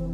Hello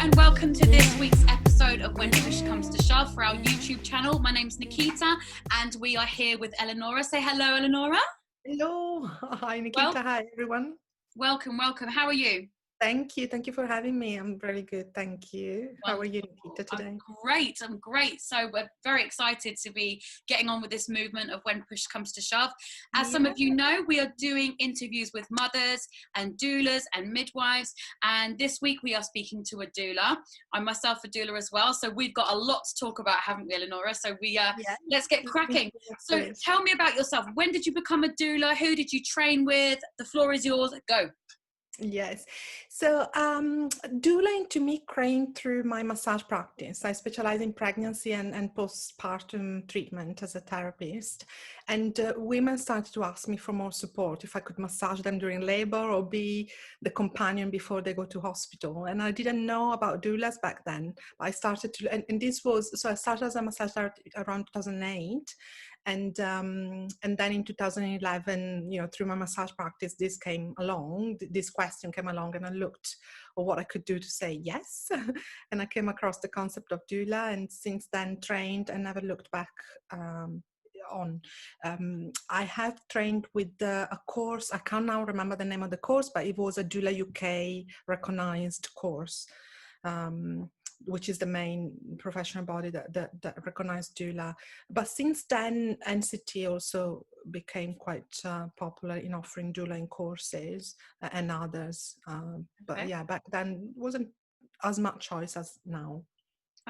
and welcome to this week's episode of When Push Comes to Shove for our YouTube channel. My name's Nikita and we are here with Eleonora. Say hello, Eleonora. Hello. Hi, Nikita. Hi, everyone. Welcome. How are you? Thank you for having me. I'm very good, thank you. Wonderful. How are you, Nikita, today? I'm great. So we're very excited to be getting on with this movement of When Push Comes to Shove. As some of you know, we are doing interviews with mothers and doulas and midwives. And this week we are speaking to a doula. I'm myself a doula as well. So we've got a lot to talk about, haven't we, Eleonora? So let's get cracking. So tell me about yourself. When did you become a doula? Who did you train with? The floor is yours. Go. Yes. So doulaing to me came through my massage practice. I specialize in pregnancy and postpartum treatment as a therapist. And women started to ask me for more support, if I could massage them during labor or be the companion before they go to hospital. And I didn't know about doulas back then. I started to, and this was, so I started as a massage therapist around 2008. And then in 2011, through my massage practice, this question came along, and I looked at what I could do to say yes. And I came across the concept of doula, and since then trained and never looked back on. I have trained with a course. I can't now remember the name of the course, but it was a Doula UK recognized course. Which is the main professional body that recognized doula. But since then, NCT also became quite popular in offering doula courses and others. But yeah, back then wasn't as much choice as now.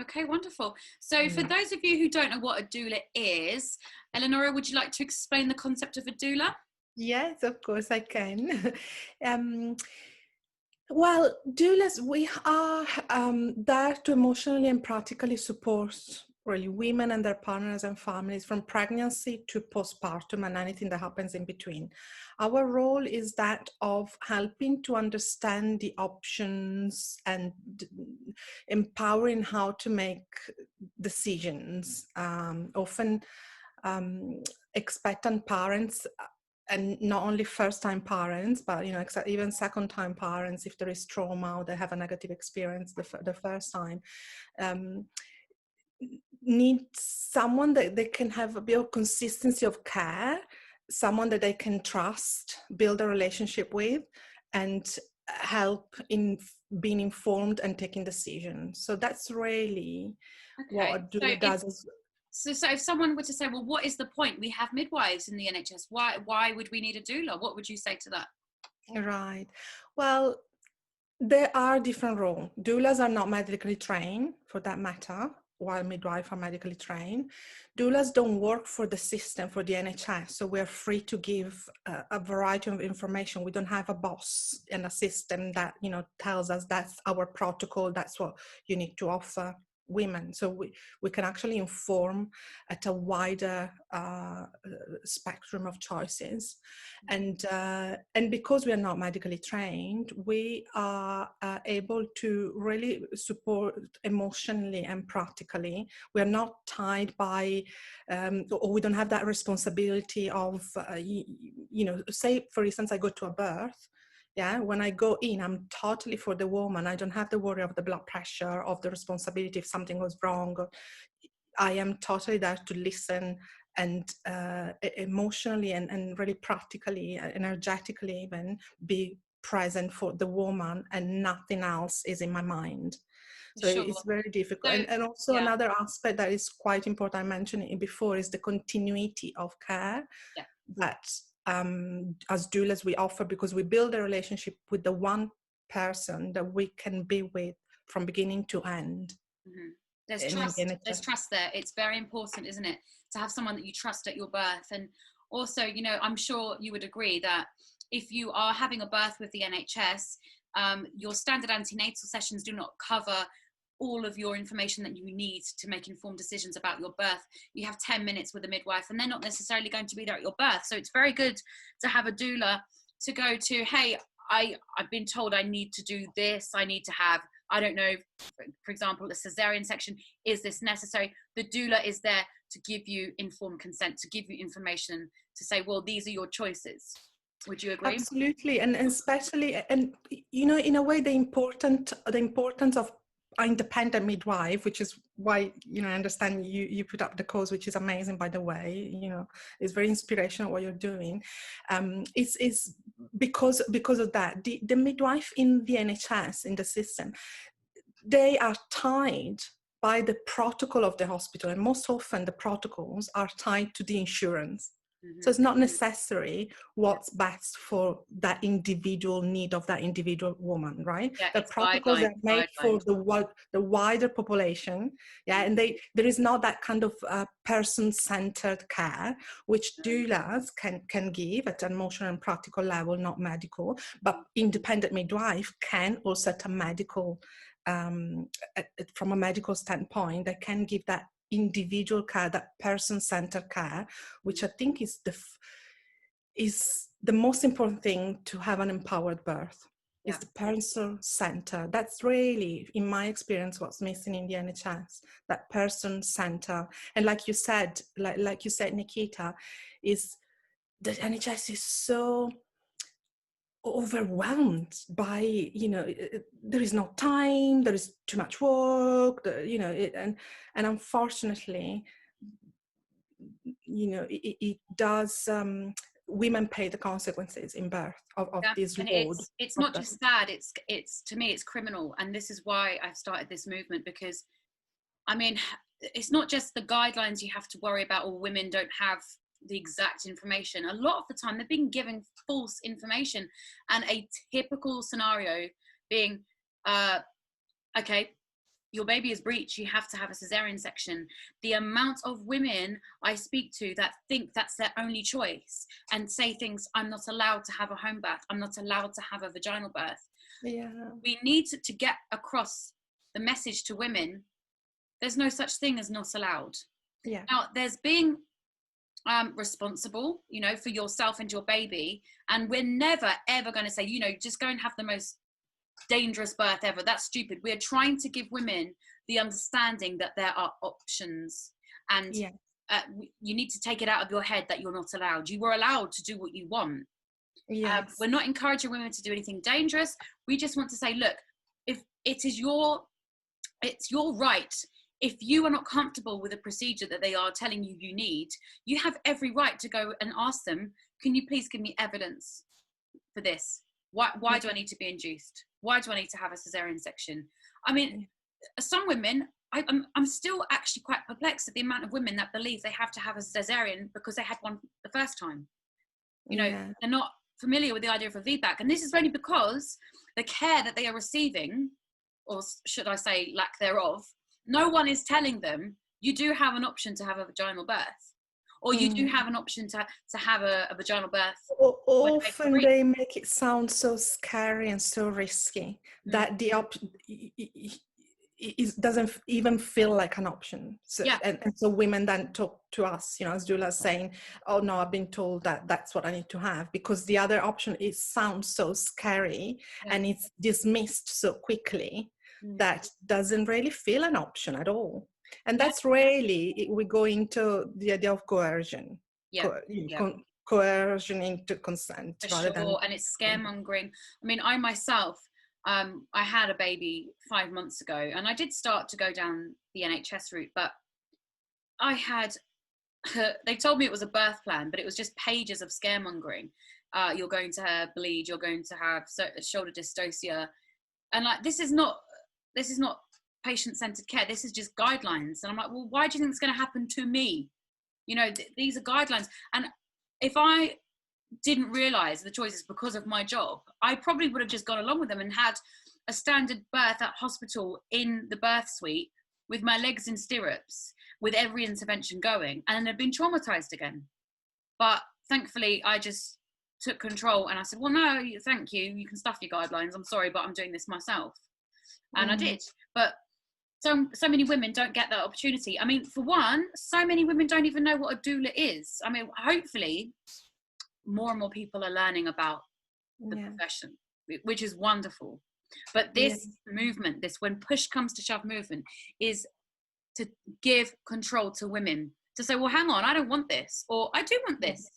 Okay, wonderful. So for those of you who don't know what a doula is, Eleonora, would you like to explain the concept of a doula? Yes, of course I can. Well, doulas, we are there to emotionally and practically support really women and their partners and families from pregnancy to postpartum and anything that happens in between. Our role is that of helping to understand the options and empowering how to make decisions. Often expectant parents, and not only first-time parents, but even second-time parents, if there is trauma or they have a negative experience the first time, need someone that they can have a bit of consistency of care, someone that they can trust, build a relationship with, and help in being informed and taking decisions. So that's really what a doula does. So if someone were to say, well, what is the point? We have midwives in the NHS. Why would we need a doula? What would you say to that? Right. Well, there are different roles. Doulas are not medically trained, for that matter, while midwives are medically trained. Doulas don't work for the system, for the NHS, so we're free to give a variety of information. We don't have a boss and a system that tells us that's our protocol, that's what you need to offer women. So we can actually inform at a wider spectrum of choices, and because we are not medically trained, we are able to really support emotionally and practically. We are not tied by or we don't have that responsibility of say for instance I go to a birth. Yeah, when I go in, I'm totally for the woman. I don't have the worry of the blood pressure, of the responsibility if something goes wrong. I am totally there to listen and emotionally and really practically, energetically even, be present for the woman, and nothing else is in my mind. So it's very difficult. And also another aspect that is quite important, I mentioned it before, is the continuity of care that as doulas we offer, because we build a relationship with the one person that we can be with from beginning to end. Mm-hmm. There's trust there. It's very important, isn't it, to have someone that you trust at your birth. And also, I'm sure you would agree that if you are having a birth with the NHS, your standard antenatal sessions do not cover all of your information that you need to make informed decisions about your birth. You have 10 minutes with a midwife, and they're not necessarily going to be there at your birth. So it's very good to have a doula to go to, hey, I've been told I need to do this. I need to have I don't know, for example, a cesarean section, is this necessary? The doula is there to give you informed consent, to give you information, to say, well, these are your choices. Would you agree? Absolutely, and especially, and you know, in a way, the importance of independent midwife, which is why, you know, I understand you put up the course, which is amazing, by the way. You know, it's very inspirational what you're doing. It's because of that. The midwife in the NHS, in the system, they are tied by the protocol of the hospital, and most often the protocols are tied to the insurance. So it's not necessary what's best for that individual need of that individual woman, right? Yeah, The protocols are made for the wider population, yeah, and there is not that kind of person-centered care, which doulas can give at an emotional and practical level, not medical, but independent midwife can also at a medical, from a medical standpoint, they can give that individual care, that person-centered care, which I think is the most important thing to have an empowered birth. Yeah. Is the person-centered. That's really, in my experience, what's missing in the NHS. That person-centered, and like you said, Nikita, is the NHS is so overwhelmed by, you know, there is no time, there is too much work, you know, and unfortunately, you know, it does, women pay the consequences in birth of this load. It's not just sad, it's to me it's criminal, and this is why I've started this movement, because I mean, it's not just the guidelines you have to worry about, or women don't have the exact information. A lot of the time they're being given false information, and a typical scenario being, okay, your baby is breech, you have to have a cesarean section. The amount of women I speak to that think that's their only choice and say things, I'm not allowed to have a home birth, I'm not allowed to have a vaginal birth. Yeah. We need to get across the message to women, there's no such thing as not allowed. Yeah. Now, there's being responsible, you know, for yourself and your baby, and we're never ever going to say, you know, just go and have the most dangerous birth ever. That's stupid. We're trying to give women the understanding that there are options, and you need to take it out of your head that you're not allowed. You were allowed to do what you want. Yes. We're not encouraging women to do anything dangerous. We just want to say, look, if it's your right. If you are not comfortable with a procedure that they are telling you you need, you have every right to go and ask them, can you please give me evidence for this? Why do I need to be induced? Why do I need to have a cesarean section? I mean, some women, I'm still actually quite perplexed at the amount of women that believe they have to have a cesarean because they had one the first time. You know, they're not familiar with the idea of a VBAC. And this is only because the care that they are receiving, or should I say lack thereof, no one is telling them you do have an option to have a vaginal birth, or you do have an option to have a vaginal birth. Often they make it sound so scary and so risky that the option it doesn't even feel like an option. So, and so women then talk to us, you know, as doulas, saying, oh no, I've been told that that's what I need to have, because the other option, it sounds so scary and it's dismissed so quickly that doesn't really feel an option at all. And that's really, we go into the idea of coercion. Coercion into consent. And it's scaremongering. I mean, I myself, I had a baby 5 months ago, and I did start to go down the NHS route, but I had, they told me it was a birth plan, but it was just pages of scaremongering. You're going to bleed, you're going to have shoulder dystocia. And like, this is not patient-centered care. This is just guidelines. And I'm like, well, why do you think it's going to happen to me? You know, these are guidelines. And if I didn't realize the choices because of my job, I probably would have just gone along with them and had a standard birth at hospital in the birth suite with my legs in stirrups, with every intervention going, and had been traumatized again. But thankfully, I just took control and I said, well, no, thank you. You can stuff your guidelines. I'm sorry, but I'm doing this myself. And I did. But so many women don't get that opportunity. I mean, for one, so many women don't even know what a doula is. I mean, hopefully more and more people are learning about the profession, which is wonderful. But this movement, this when push comes to shove movement, is to give control to women, to say, well, hang on, I don't want this, or I do want this.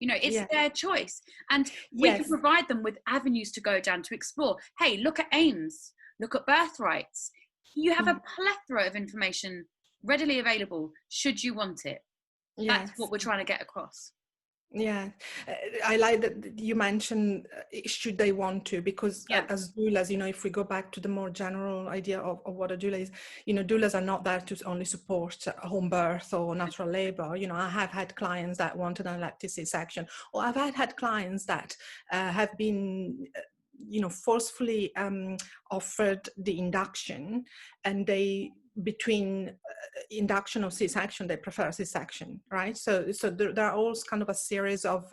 You know, it's their choice. And we can provide them with avenues to go down to explore. Hey, look at AIMS, look at birthrights. You have a plethora of information readily available should you want it. That's what we're trying to get across. Yeah, I like that you mentioned should they want to, because as doulas, you know, if we go back to the more general idea of what a doula is, you know, doulas are not there to only support home birth or natural labor. You know, I have had clients that wanted an elective C-section, or I've had clients that have been you know, forcefully offered the induction, and they, between induction or C-section, they prefer C-section, right? So there are always kind of a series of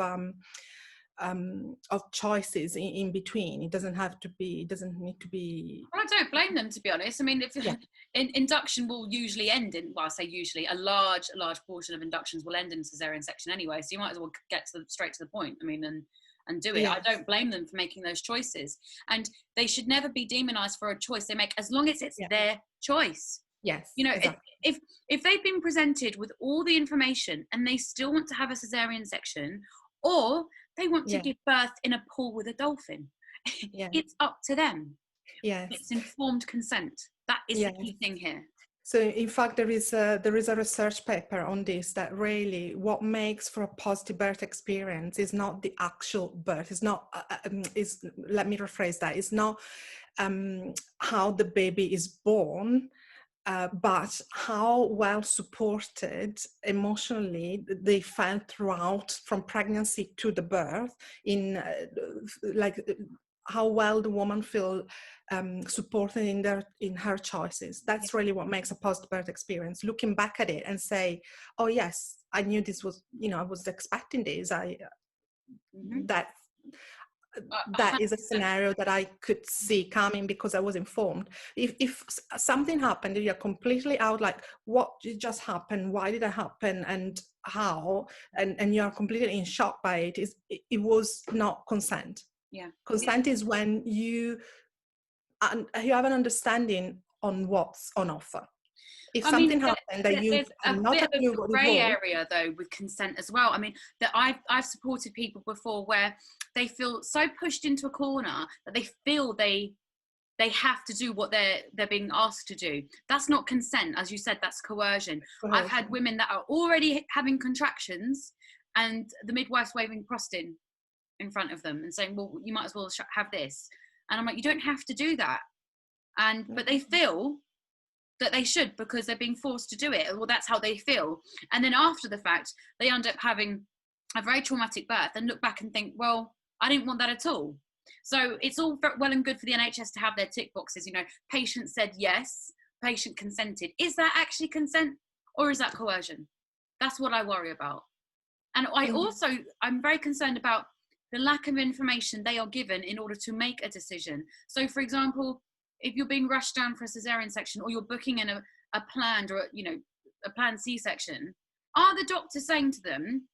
choices in between. It doesn't have to be, it doesn't need to be. Well, I don't blame them, to be honest. I mean, if induction will usually end in, well, I say usually, a large portion of inductions will end in cesarean section anyway, so you might as well get straight to the point. I mean, and do it. I don't blame them for making those choices, and they should never be demonized for a choice they make, as long as it's their choice. Yes, you know, exactly. if they've been presented with all the information and they still want to have a cesarean section, or they want to give birth in a pool with a dolphin, it's up to them. Yes, it's informed consent. That is the key thing here. So in fact, there is a research paper on this, that really what makes for a positive birth experience is not the actual birth. It's not, let me rephrase that. It's not how the baby is born, but how well supported emotionally they felt throughout, from pregnancy to the birth, in how well the woman feel supported in her choices. That's really what makes a post-birth experience. Looking back at it and say, oh yes, I knew this was, you know, I was expecting this. That is a scenario that I could see coming because I was informed. If something happened, you're completely out, like, what just happened? Why did it happen? And how? And you're completely in shock by it. It was not consent. Consent is when you have an understanding on what's on offer. If something happened that you are not a bit of a grey area though with consent as well. I mean, that I've supported people before where they feel so pushed into a corner that they feel they have to do what they're being asked to do. That's not consent, as you said. That's coercion. I've had women that are already having contractions and the midwife's waving prostin in front of them and saying, well, you might as well have this. And I'm like, you don't have to do that. But they feel that they should because they're being forced to do it. Well, that's how they feel. And then after the fact, they end up having a very traumatic birth and look back and think, well, I didn't want that at all. So it's all well and good for the NHS to have their tick boxes. You know, patient said yes, patient consented. Is that actually consent, or is that coercion? That's what I worry about. And I'm very concerned about the lack of information they are given in order to make a decision. So, for example, if you're being rushed down for a cesarean section, or you're booking in a planned or a planned C-section, are the doctors saying to them,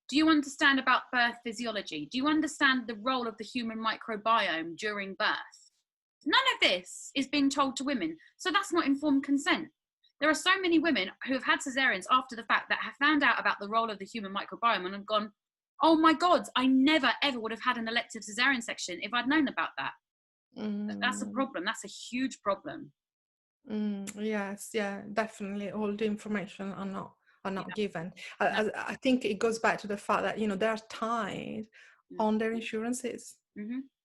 do you understand about birth physiology? Do you understand the role of the human microbiome during birth? None of this is being told to women. So that's not informed consent. There are so many women who have had cesareans after the fact that have found out about the role of the human microbiome and have gone, oh my God, I never ever would have had an elective cesarean section if I'd known about that. That's a problem. That's a huge problem. Yes, definitely. All the information are not given. I think it goes back to the fact that, you know, they're tied on their insurances.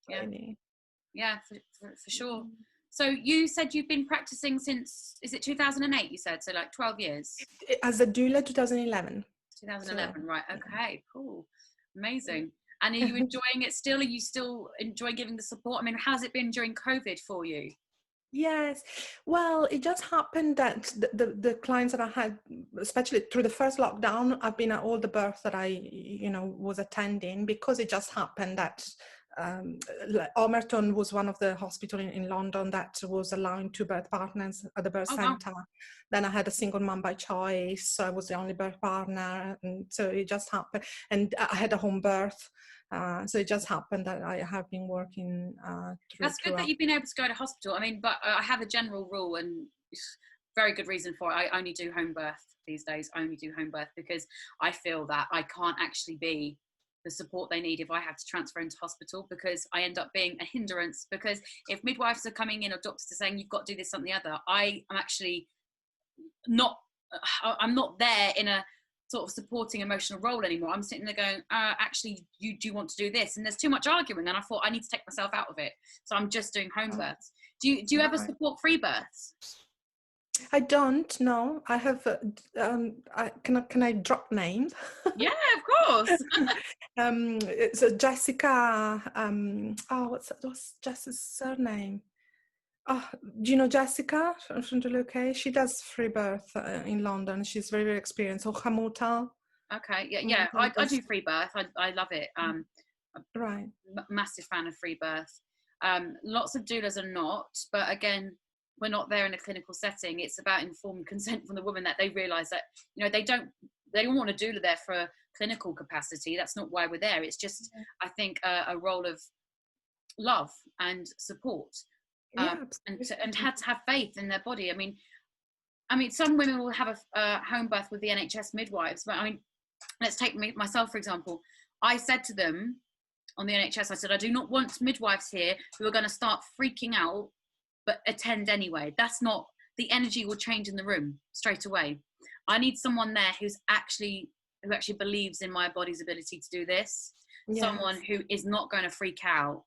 Really. Yeah, for sure. So you said you've been practicing since, is it 2008? You said, so like 12 years. As a doula, 2011. 2011, right? Okay, cool, amazing. And are you enjoying it still? Are you still enjoying giving the support? I mean, how's it been during COVID for you? Yes, well, it just happened that the clients that I had, especially through the first lockdown, I've been at all the births that I, you know, was attending, because it just happened that Omerton was one of the hospitals in London that was allowing two birth partners at the birth center. Wow. Then I had a single mom by choice, so I was the only birth partner, and so it just happened. And I had a home birth, so it just happened that I have been working That's good that you've been able to go to hospital. I mean, but I have a general rule, and very good reason for it. I only do home birth these days. I only do home birth because I feel that I can't actually be the support they need if I have to transfer into hospital, because I end up being a hindrance. Because if midwives are coming in or doctors are saying you've got to do this, something, the other, I am actually not, I'm not there in a sort of supporting emotional role anymore. I'm sitting there going, actually, you do want to do this, and there's too much arguing, and I thought I need to take myself out of it, so I'm just doing home births. Do you ever support free births? I don't know. I have. Can I drop names? Yeah, of course. So Jessica. What's Jessica's surname? Oh, do you know Jessica from Doula Is? She does free birth in London. She's very, very experienced. Or Hamutal. Okay, yeah. I do free birth. I love it. Right. Massive fan of free birth. Lots of doulas are not, but again, we're not there in a clinical setting. It's about informed consent from the woman, that they realise that, you know, they don't want a doula there for a clinical capacity. That's not why we're there. It's just, I think, a role of love and support, and had to have faith in their body. I mean, some women will have a home birth with the NHS midwives, but I mean, let's take myself for example. I said to them on the NHS, I said, I do not want midwives here who are going to start freaking out but attend anyway. That's not, the energy will change in the room straight away. I need someone there who actually believes in my body's ability to do this. Yes. Someone who is not going to freak out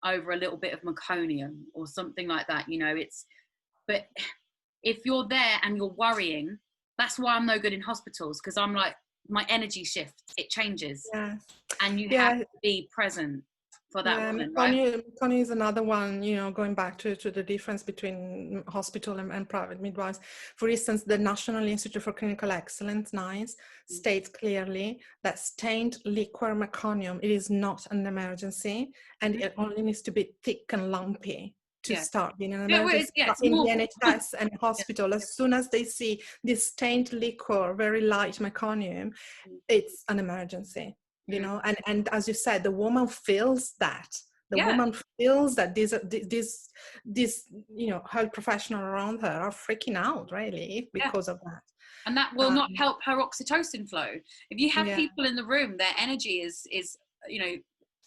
over a little bit of meconium or something like that, you know. But if you're there and you're worrying, that's why I'm no good in hospitals, because I'm like, my energy shifts, it changes. Yes. And you have to be present for that woman, right? Meconium is another one, you know, going back to the difference between hospital and private midwives. For instance, the National Institute for Clinical Excellence, NICE, states clearly that stained liquor meconium, it is not an emergency, and it only needs to be thick and lumpy to start being an emergency. In the NHS and hospital, as soon as they see this stained liquor, very light meconium, it's an emergency. You know, and as you said, the woman feels that. The woman feels that this you know, health professional around her are freaking out, really, because of that. And that will not help her oxytocin flow. If you have people in the room, their energy is you know,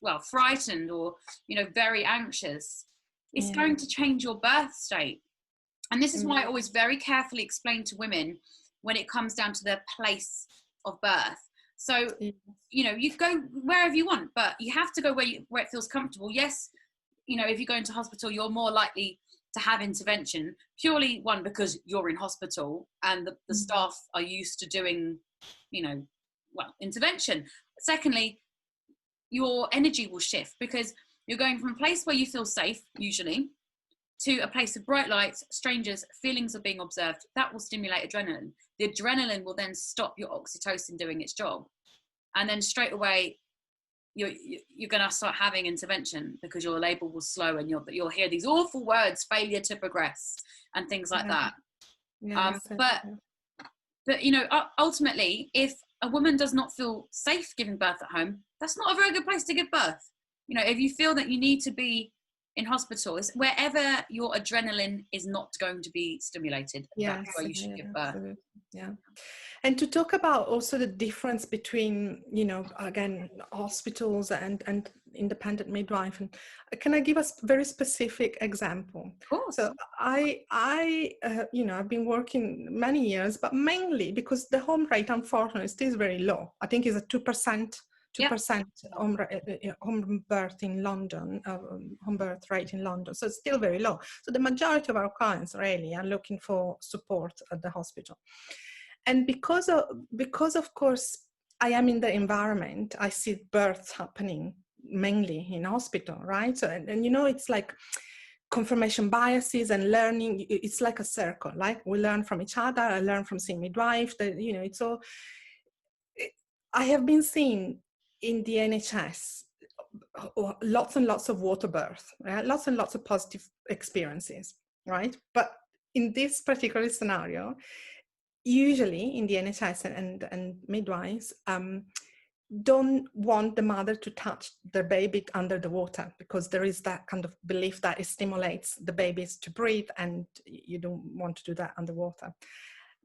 well, frightened or, you know, very anxious, it's going to change your birth state. And this is why I always very carefully explain to women when it comes down to their place of birth. So, you know, you go wherever you want, but you have to go where it feels comfortable. Yes, you know, if you go into hospital, you're more likely to have intervention, purely one, because you're in hospital and the staff are used to doing, you know, well, intervention. Secondly, your energy will shift because you're going from a place where you feel safe, usually, to a place of bright lights, strangers, feelings of being observed. That will stimulate adrenaline. The adrenaline will then stop your oxytocin doing its job. And then straight away, you're going to start having intervention because your labour will slow and you'll hear these awful words, failure to progress and things like that. But, you know, ultimately, if a woman does not feel safe giving birth at home, that's not a very good place to give birth. You know, if you feel that you need to be in hospital, it's wherever your adrenaline is not going to be stimulated. That's where you should give birth. Absolutely. Yeah. And to talk about also the difference between, you know, again, hospitals and independent midwife, and can I give us a very specific example? Of course. So I you know, I've been working many years, but mainly because the home rate, unfortunately, is very low. I think it's a 2% home birth in London, home birth rate in London. So it's still very low. So the majority of our clients really are looking for support at the hospital. And because of course, I am in the environment, I see births happening mainly in hospital, right? So, and you know, it's like confirmation biases and learning, it's like a circle, like we learn from each other, I learn from seeing midwife, that, you know, it's all, I have been seeing in the NHS lots and lots of water birth, right? Lots and lots of positive experiences, right? But in this particular scenario, usually in the NHS and midwives don't want the mother to touch their baby under the water, because there is that kind of belief that it stimulates the babies to breathe, and you don't want to do that underwater.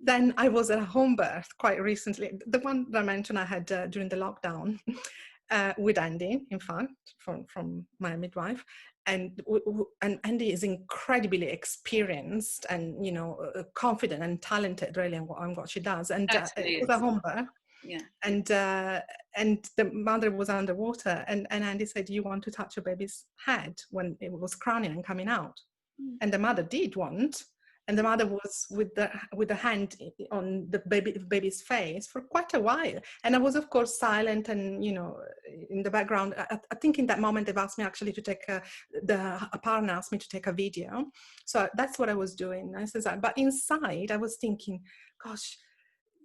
Then I was at a home birth quite recently, the one that I mentioned I had during the lockdown, with Andy, in fact, from my midwife. And Andy is incredibly experienced and, confident and talented really on what she does. And it was a home birth. Yeah. And the mother was underwater, and Andy said, "You want to touch your baby's head?" when it was crowning and coming out. And the mother did want, and the mother was with the hand on the baby's face for quite a while. And I was, of course, silent and, in the background. I think in that moment they've asked me actually to take a partner asked me to take a video. So that's what I was doing. But inside I was thinking, gosh,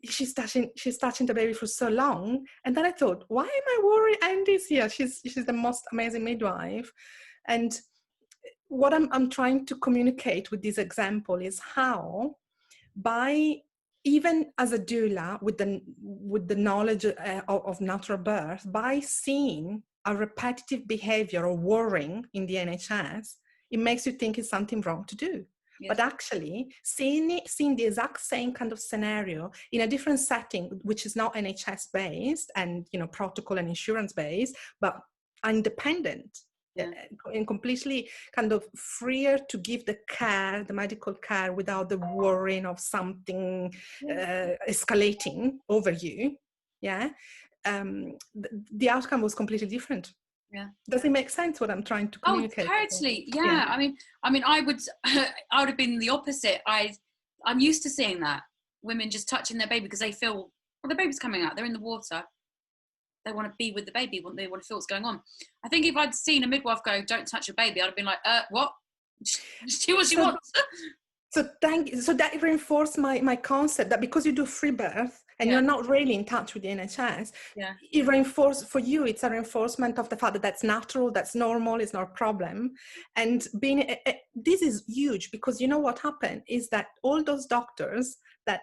she's touching the baby for so long. And then I thought, why am I worried? Andy's here. She's the most amazing midwife. And what I'm trying to communicate with this example is how, by even as a doula with the knowledge of natural birth, by seeing a repetitive behavior or worrying in the NHS, it makes you think it's something wrong to do. Yes. But actually seeing the exact same kind of scenario in a different setting, which is not NHS based and protocol and insurance based, but independent. Yeah. And completely kind of freer to give the medical care without the worrying of something escalating over you. Yeah. The outcome was completely different. Yeah. Does it make sense what I'm trying to communicate? Oh, totally. Yeah. I mean, I would have been the opposite. I'm used to seeing that women just touching their baby because they feel, well, the baby's coming out. They're in the water. They want to be with the baby. They want to feel what's going on. I think if I'd seen a midwife go, "Don't touch a baby," I'd have been like, "What? Just do what she wants." So that reinforced my concept that because you do free birth and you're not really in touch with the NHS, it reinforces for you. It's a reinforcement of the fact that that's natural, that's normal, it's not a problem. And this is huge, because you know what happened is that all those doctors that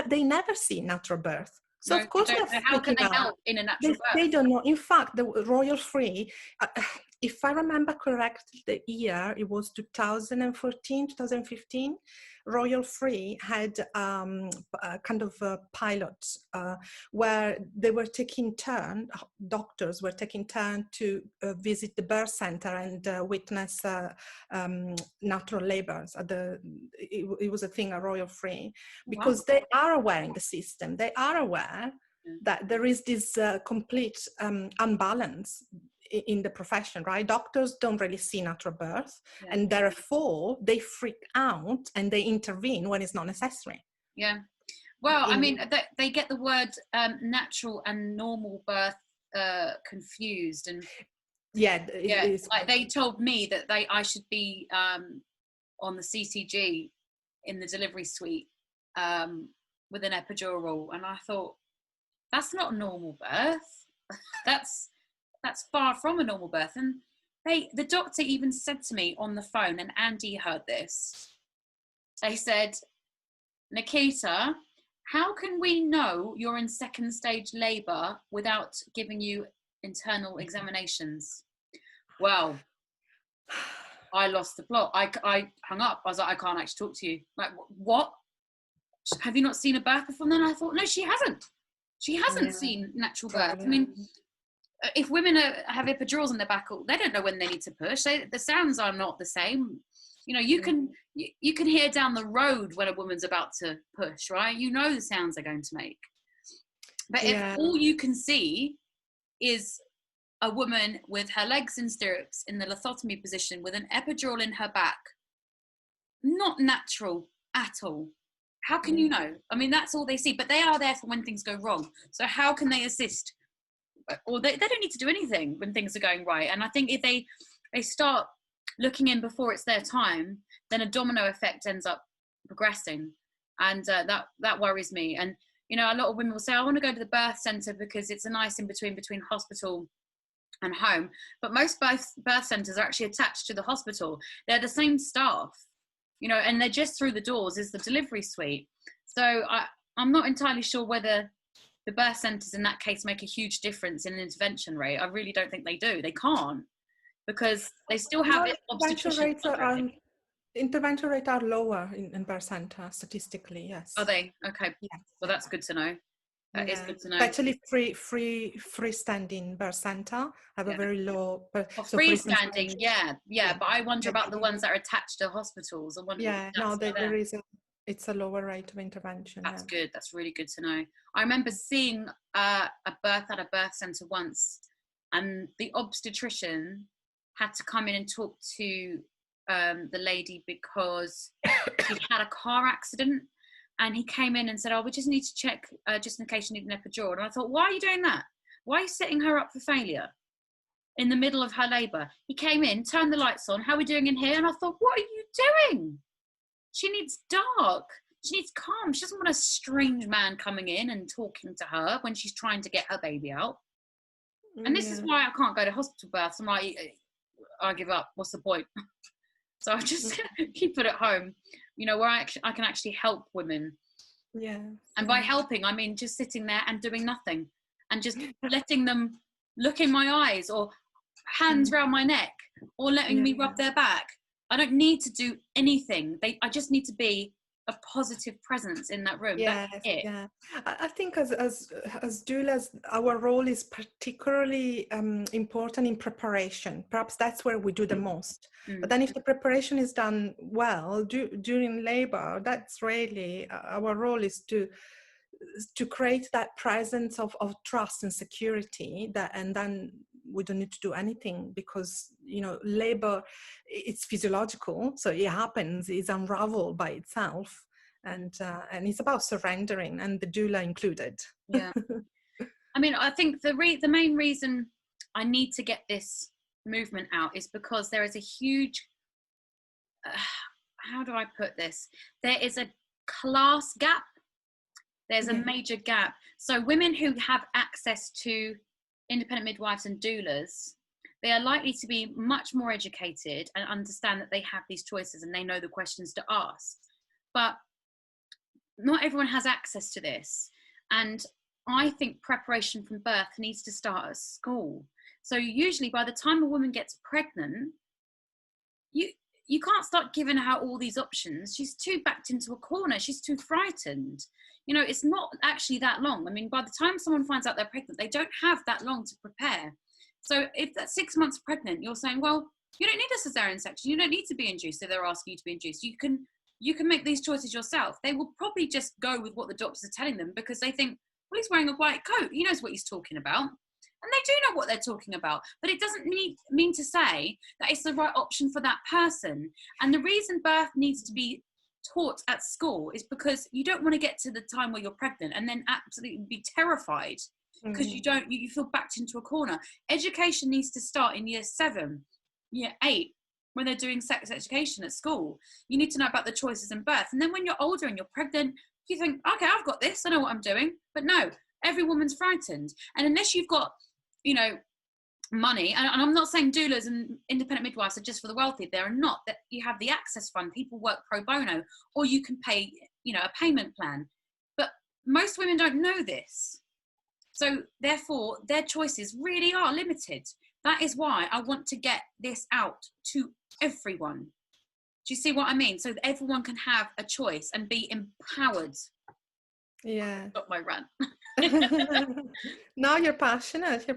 they never see natural birth. So no, of course, how can they help in a natural birth? They don't know. In fact, the royal free, if I remember correctly, the year, it was 2014, 2015, royal free had a kind of a pilot where they were taking turn, doctors were taking turn to visit the birth center and witness natural labors. It was a thing, a royal free, because they are aware in the system, they are aware that there is this complete unbalance in the profession, right? Doctors don't really see natural birth, and therefore they freak out and they intervene when it's not necessary. Yeah. Well, I mean, they get the word natural and normal birth confused, and like they told me that I should be on the CCG in the delivery suite with an epidural, and I thought, that's not a normal birth. That's far from a normal birth. And the doctor even said to me on the phone, and Andy heard this, they said, "Nikita, how can we know you're in second stage labour without giving you internal examinations?" Well, I lost the plot. I hung up. I was like, I can't actually talk to you. Like, what? Have you not seen a birth before? And then I thought, no, she hasn't. She hasn't seen natural birth. I mean, if women have epidurals on their back, they don't know when they need to push. The sounds are not the same. You can hear down the road when a woman's about to push, right? You know the sounds they're going to make. But if all you can see is a woman with her legs in stirrups in the lithotomy position with an epidural in her back, not natural at all. How can you know? I mean, that's all they see, but they are there for when things go wrong. So how can they assist? Or they don't need to do anything when things are going right. And I think if they start looking in before it's their time, then a domino effect ends up progressing. And that worries me. And, a lot of women will say, I want to go to the birth centre because it's a nice in between hospital and home. But most birth centres are actually attached to the hospital. They're the same staff, you know, and they're just through the doors is the delivery suite. So I'm not entirely sure whether the birth centres in that case make a huge difference in an intervention rate. I really don't think they do. They can't, because they still have obstetricians. Intervention rates are lower in birth center statistically. Yes. Are they? Okay. Yeah. Well, that's good to know. That is good to know. Especially freestanding birth center have a very low. So freestanding, yeah. But I wonder about the ones that are attached to hospitals. There is it's a lower rate of intervention. That's good. That's really good to know. I remember seeing a birth at a birth center once, and the obstetrician had to come in and talk to the lady because she had a car accident, and he came in and said, "Oh, we just need to check just in case you need an epidural." And I thought, why are you doing that? Why are you setting her up for failure in the middle of her labour? He came in, turned the lights on. How are we doing in here? And I thought, what are you doing? She needs dark. She needs calm. She doesn't want a strange man coming in and talking to her when she's trying to get her baby out. And this is why I can't go to hospital births. I'm like, I give up. What's the point? So I just keep it at home, you know, where I can actually help women. Yeah. And by helping, I mean just sitting there and doing nothing and just letting them look in my eyes or hands around my neck or letting me rub their back. I don't need to do anything. I just need to be a positive presence in that room. That's it. Yeah. I think as doulas, our role is particularly important in preparation. Perhaps that's where we do the most. But then if the preparation is done well during labor, that's really our role is to create that presence of trust and security, and then we don't need to do anything, because, you know, labor, it's physiological, so it happens, it's unraveled by itself, and it's about surrendering, and the doula included. Yeah. I mean, I think the main reason I need to get this movement out is because there is a huge how do I put this? There is a class gap. There's a major gap. So women who have access to independent midwives and doulas, they are likely to be much more educated and understand that they have these choices and they know the questions to ask. But not everyone has access to this. And I think preparation from birth needs to start at school. So usually by the time a woman gets pregnant, you can't start giving her all these options. She's too backed into a corner. She's too frightened. You know, it's not actually that long. I mean, by the time someone finds out they're pregnant, they don't have that long to prepare. So if that's 6 months pregnant, you're saying, well, you don't need a cesarean section. You don't need to be induced if they're asking you to be induced. You can make these choices yourself. They will probably just go with what the doctors are telling them because they think, well, he's wearing a white coat. He knows what he's talking about. And they do know what they're talking about, but it doesn't mean to say that it's the right option for that person. And the reason birth needs to be taught at school is because you don't want to get to the time where you're pregnant and then absolutely be terrified because you feel backed into a corner. Education needs to start in year 7, year 8, when they're doing sex education at school. You need to know about the choices in birth. And then when you're older and you're pregnant, you think, okay, I've got this, I know what I'm doing. But no, every woman's frightened. And unless you've got, you know, money, and I'm not saying doulas and independent midwives are just for the wealthy. They're not. That you have the access fund, people work pro bono, or you can pay, you know, a payment plan. But most women don't know this, so therefore their choices really are limited. That is why I want to get this out to everyone. Do you see what I mean? So that everyone can have a choice and be empowered. Yeah. Got my rant. No, you're passionate,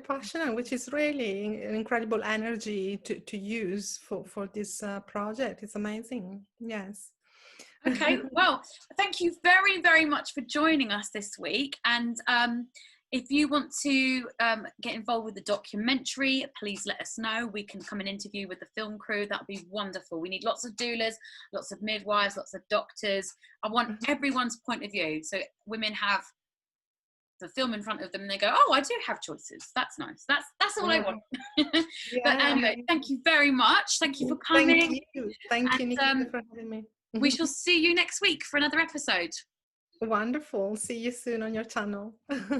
which is really an incredible energy to use for this project. It's amazing. Yes. Okay, well, thank you very, very much for joining us this week. And if you want to get involved with the documentary, please let us know. We can come and interview with the film crew. That would be wonderful. We need lots of doulas, lots of midwives, lots of doctors. I want everyone's point of view. So women have the film in front of them and they go, oh, I do have choices. That's nice. That's all I want. But anyway, thank you very much. Thank you for coming. Thank you, Nikita, for having me. We shall see you next week for another episode. Wonderful. See you soon on your channel.